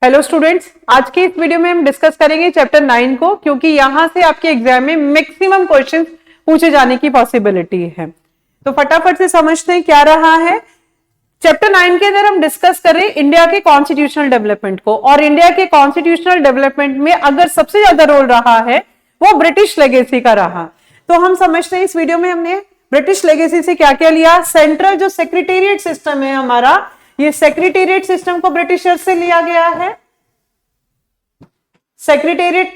Hello students, आज के इस वीडियो में हम डिस्कस करेंगे चैप्टर 9 को, क्योंकि यहां से आपके एग्जाम में मैक्सिमम क्वेश्चंस पूछे जाने की पॉसिबिलिटी है। तो फटाफट से समझते हैं क्या रहा है। चैप्टर 9 के अंदर हम डिस्कस करें इंडिया के कॉन्स्टिट्यूशनल डेवलपमेंट को, और इंडिया के कॉन्स्टिट्यूशनल डेवलपमेंट में अगर सबसे ज्यादा रोल रहा है वो ब्रिटिश लेगेसी का रहा। तो हम समझते हैं इस वीडियो में हमने ब्रिटिश लेगेसी से क्या क्या लिया। सेंट्रल जो सेक्रेटेरिएट सिस्टम है हमारा, ये सेक्रेटेरिएट सिस्टम को ब्रिटिशर्स से लिया गया है। सेक्रेटेरिएट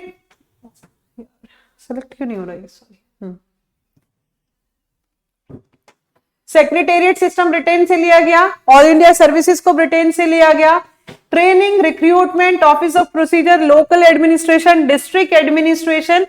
सेलेक्ट क्यों नहीं हो रहा है, सॉरी। सेक्रेटेरिएट सिस्टम ब्रिटेन से लिया गया। ऑल इंडिया सर्विसेज को ब्रिटेन से लिया गया। Training, recruitment, office of procedure, local administration, district administration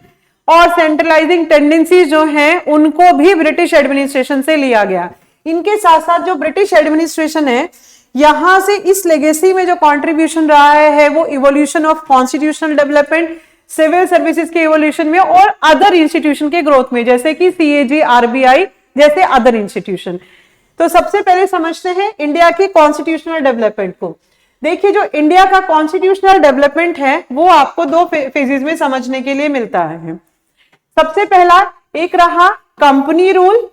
और सेंट्रलाइजिंग टेंडेंसीज जो हैं उनको भी ब्रिटिश एडमिनिस्ट्रेशन से लिया गया। इनके साथ साथ जो ब्रिटिश एडमिनिस्ट्रेशन है, यहां से इस लेगेसी में जो कंट्रीब्यूशन रहा है वो evolution of constitutional development, civil services के इवोल्यूशन में और अदर इंस्टीट्यूशन के ग्रोथ में, जैसे कि सीएजी, आरबीआई जैसे अदर इंस्टीट्यूशन। तो सबसे पहले समझते हैं इंडिया की कॉन्स्टिट्यूशनल डेवलपमेंट को। देखिए, जो इंडिया का कॉन्स्टिट्यूशनल डेवलपमेंट है वो आपको दो फेजेस में समझने के लिए मिलता है। सबसे पहला एक रहा कंपनी रूल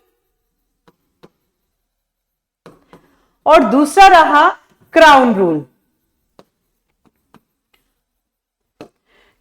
और दूसरा रहा क्राउन रूल।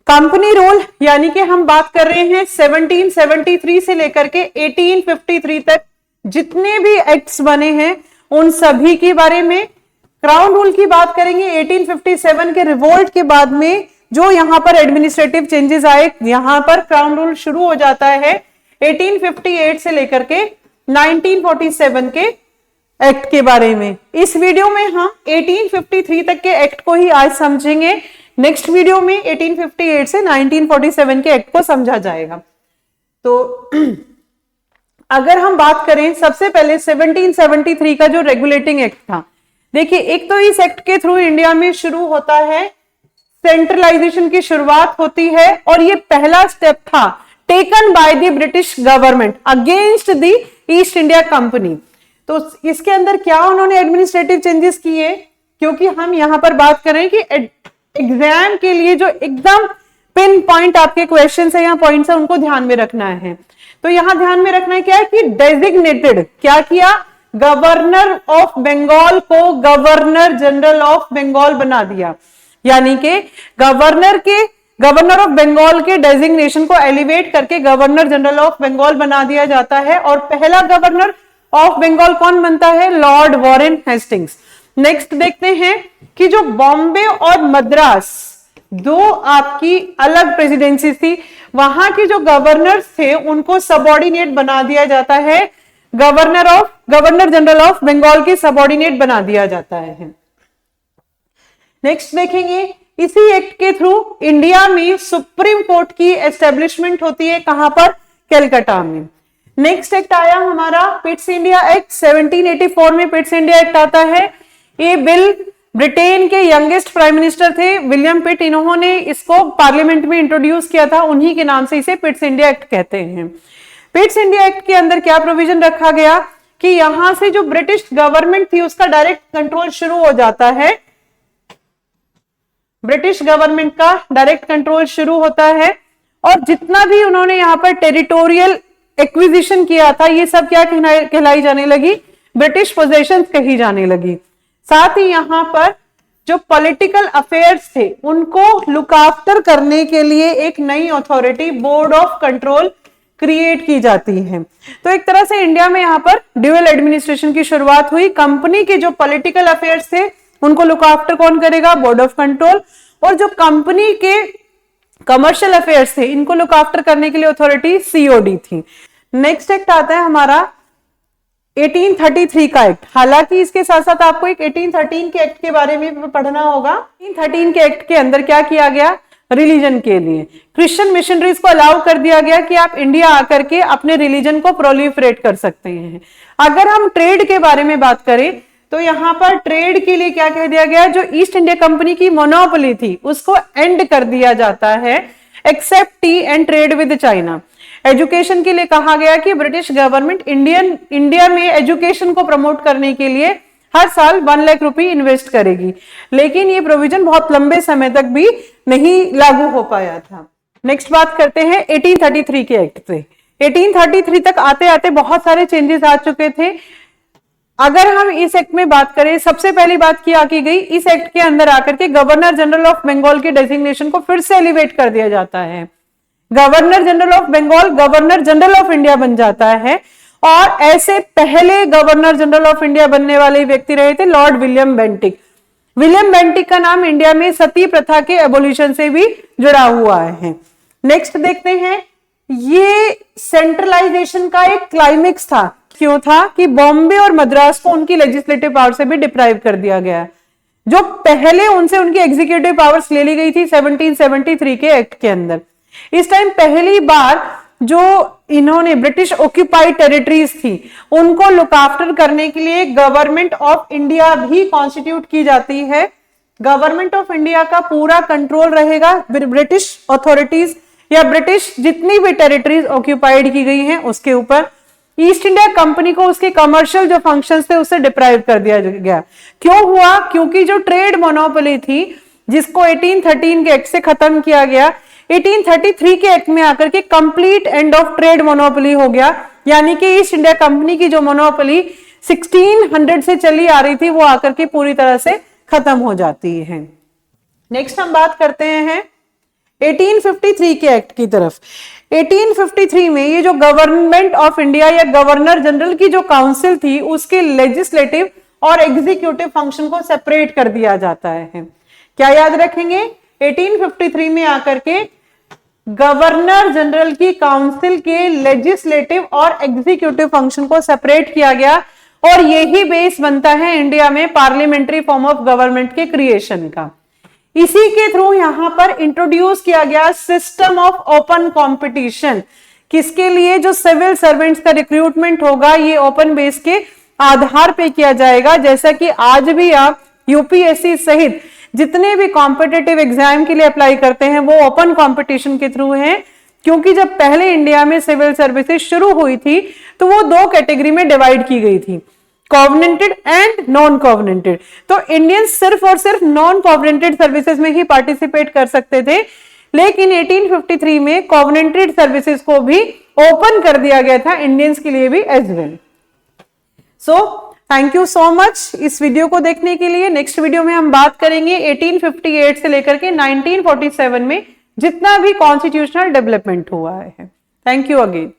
कंपनी रूल यानी कि हम बात कर रहे हैं 1773 से लेकर के 1853 तक जितने भी एक्ट्स बने हैं उन सभी के बारे में। क्राउन रूल की बात करेंगे 1857 के रिवोल्ट के बाद में जो यहां पर एडमिनिस्ट्रेटिव चेंजेस आए, यहां पर क्राउन रूल शुरू हो जाता है 1858 से लेकर के 1947 के एक्ट के बारे में। इस वीडियो में हम 1853 तक के एक्ट को ही आज समझेंगे। नेक्स्ट वीडियो में 1858 से 1947 के एक्ट को समझा जाएगा। तो अगर हम बात करें सबसे पहले 1773 का जो रेगुलेटिंग एक्ट था, देखिए एक तो इस एक्ट के थ्रू इंडिया में शुरू होता है, सेंट्रलाइजेशन की शुरुआत होती है और ये पहला स्टेप था taken by the British government against the east India company. तो इसके अंदर क्या उन्होंने एडमिनिस्ट्रेटिव चेंजेस किए, क्योंकि हम यहां पर बात करें कि एग्जाम के लिए जो एकदम पिन पॉइंट आपके क्वेश्चन है या पॉइंट्स है उनको ध्यान में रखना है। तो यहां ध्यान में रखना है क्या है कि डेजिग्नेटेड क्या किया, गवर्नर ऑफ बंगाल को गवर्नर जनरल ऑफ बंगाल बना दिया। यानी कि गवर्नर ऑफ बंगाल के डेजिग्नेशन को एलिवेट करके गवर्नर जनरल ऑफ बंगाल बना दिया जाता है और पहला गवर्नर ऑफ बंगाल कौन बनता है, लॉर्ड वॉरेन हेस्टिंग्स। नेक्स्ट देखते हैं कि जो बॉम्बे और मद्रास दो आपकी अलग प्रेसिडेंसी थी, वहां के जो गवर्नर्स थे उनको सबऑर्डिनेट बना दिया जाता है, गवर्नर जनरल ऑफ बंगाल के सबऑर्डिनेट बना दिया जाता है। नेक्स्ट देखेंगे इसी एक्ट के थ्रू इंडिया में सुप्रीम कोर्ट की एस्टेब्लिशमेंट होती है, कहां पर, कलकत्ता में। नेक्स्ट एक्ट आया हमारा पिट्स इंडिया एक्ट। 1784 में पिट्स इंडिया एक्ट आता है। ये बिल ब्रिटेन के यंगेस्ट प्राइम मिनिस्टर थे विलियम पिट, इन्होंने इसको पार्लियामेंट में इंट्रोड्यूस किया था, उन्हीं के नाम से इसे पिट्स इंडिया एक्ट कहते हैं। पिट्स इंडिया एक्ट के अंदर क्या प्रोविजन रखा गया कि यहां से जो ब्रिटिश गवर्नमेंट थी उसका डायरेक्ट कंट्रोल शुरू हो जाता है, ब्रिटिश गवर्नमेंट का डायरेक्ट कंट्रोल शुरू होता है और जितना भी उन्होंने यहां पर टेरिटोरियल एक्विजिशन किया था ये सब क्या कहलाई जाने लगी, ब्रिटिश पोजेशंस कही जाने लगी। साथ ही यहां पर जो पॉलिटिकल अफेयर्स थे उनको लुक आफ्टर करने के लिए एक नई authority board of control create की जाती है। तो एक तरह से इंडिया में यहां पर ड्यूअल एडमिनिस्ट्रेशन की शुरुआत हुई। कंपनी के जो पॉलिटिकल अफेयर्स थे उनको लुक आफ्टर कौन करेगा, बोर्ड ऑफ कंट्रोल, और जो कंपनी के कमर्शियल अफेयर्स थे इनको लुक आफ्टर करने के लिए अथॉरिटी सीओडी थी। नेक्स्ट एक्ट आता है हमारा 1833 का एक्ट। हालांकि इसके साथ साथ आपको एक 1813 के एक्ट के बारे में पढ़ना होगा। 1813 के एक्ट के अंदर क्या किया गया, रिलीजन के लिए क्रिश्चियन मिशनरीज को अलाउ कर दिया गया कि आप इंडिया आकर के अपने रिलीजन को प्रोलिफरेट कर सकते हैं। अगर हम ट्रेड के बारे में बात करें तो यहां पर ट्रेड के लिए क्या कह दिया गया, जो ईस्ट इंडिया कंपनी की मोनोपोली थी उसको एंड कर दिया जाता है, except tea and trade with China. Education के लिए कहा गया कि ब्रिटिश गवर्नमेंट इंडिया में एजुकेशन को प्रमोट करने के लिए हर साल 1 लाख रुपए इन्वेस्ट करेगी, लेकिन ये प्रोविजन बहुत लंबे समय तक भी नहीं लागू हो पाया था। नेक्स्ट बात करते हैं 1833 के एक्ट पे। 1833 तक आते आते बहुत सारे चेंजेस आ चुके थे। अगर हम इस एक्ट में बात करें, सबसे पहली बात क्या की गई, इस एक्ट के अंदर आकर के गवर्नर जनरल ऑफ बंगाल के डेजिग्नेशन को फिर से एलिवेट कर दिया जाता है। Governor general of Bengal governor general of India बन जाता है, और ऐसे पहले गवर्नर जनरल ऑफ इंडिया बनने वाले व्यक्ति रहे थे Lord William Bentinck. William Bentinck का नाम इंडिया में सती प्रथा के एबोलिशन से भी जुड़ा हुआ है। नेक्स्ट देखते हैं, ये सेंट्रलाइजेशन का एक क्लाइमेक्स था। क्यों था कि बॉम्बे और मद्रास को उनकी लेजिस्लेटिव पावर से भी डिप्राइव कर दिया गया, जो पहले उनसे उनकी एग्जीक्यूटिव पावर्स ले ली गई थी 1773 के एक्ट के अंदर। इस टाइम पहली बार जो इन्होंने ब्रिटिश ऑक्यूपाइड टेरिटरीज थी उनको लुक आफ्टर करने के लिए गवर्नमेंट ऑफ इंडिया भी कॉन्स्टिट्यूट की जाती है। गवर्नमेंट ऑफ इंडिया का पूरा कंट्रोल रहेगा ब्रिटिश अथॉरिटीज या ब्रिटिश जितनी भी टेरिटरीज ऑक्यूपाइड की गई हैं उसके ऊपर। ईस्ट इंडिया कंपनी को उसके कमर्शियल जो फंक्शंस थे उससे डिप्राइव कर दिया गया। क्यों हुआ? क्योंकि जो ट्रेड मोनोपोली थी जिसको 1813 के एक्ट से खत्म किया गया, 1833 के एक्ट में आकर के complete end of trade monopoly हो गया, यानी कि ईस्ट इंडिया कंपनी की जो मोनोपोली 1600 से चली आ रही थी वो आकर के पूरी तरह से खत्म हो जाती है। नेक्स्ट हम बात करते हैं 1853 के एक्ट की तरफ। 1853 में ये जो गवर्नमेंट ऑफ इंडिया या गवर्नर जनरल की जो काउंसिल थी उसके लेजिस्लेटिव और एग्जीक्यूटिव फंक्शन को सेपरेट कर दिया जाता है। क्या याद रखेंगे? 1853 में आकर के गवर्नर जनरल की काउंसिल के लेजिस्लेटिव और एग्जीक्यूटिव फंक्शन को सेपरेट किया गया, और यही बेस बनता है इंडिया में पार्लियामेंट्री फॉर्म ऑफ गवर्नमेंट के क्रिएशन का। इसी के थ्रू यहां पर इंट्रोड्यूस किया गया सिस्टम ऑफ ओपन कंपटीशन। किसके लिए? जो सिविल सर्वेंट्स का रिक्रूटमेंट होगा ये ओपन बेस के आधार पे किया जाएगा। जैसा कि आज भी आप यूपीएससी सहित जितने भी कॉम्पिटिटिव एग्जाम के लिए अप्लाई करते हैं वो ओपन कंपटीशन के थ्रू है, क्योंकि जब पहले इंडिया में सिविल सर्विसेज शुरू हुई थी तो वो 2 कैटेगरी में डिवाइड की गई थी, कॉवेनेंटेड एंड नॉन कॉवेनेंटेड। तो इंडियंस सिर्फ और सिर्फ नॉन कॉवेनेंटेड सर्विसेज में ही पार्टिसिपेट कर सकते थे, लेकिन 1853 में कॉवेनेंटेड सर्विसेज को भी ओपन कर दिया गया था इंडियंस के लिए भी as well. So thank you so much इस वीडियो को देखने के लिए। नेक्स्ट वीडियो में हम बात करेंगे 1858 से लेकर के 1947 में जितना भी कॉन्स्टिट्यूशनल डेवलपमेंट हुआ है। Thank you again.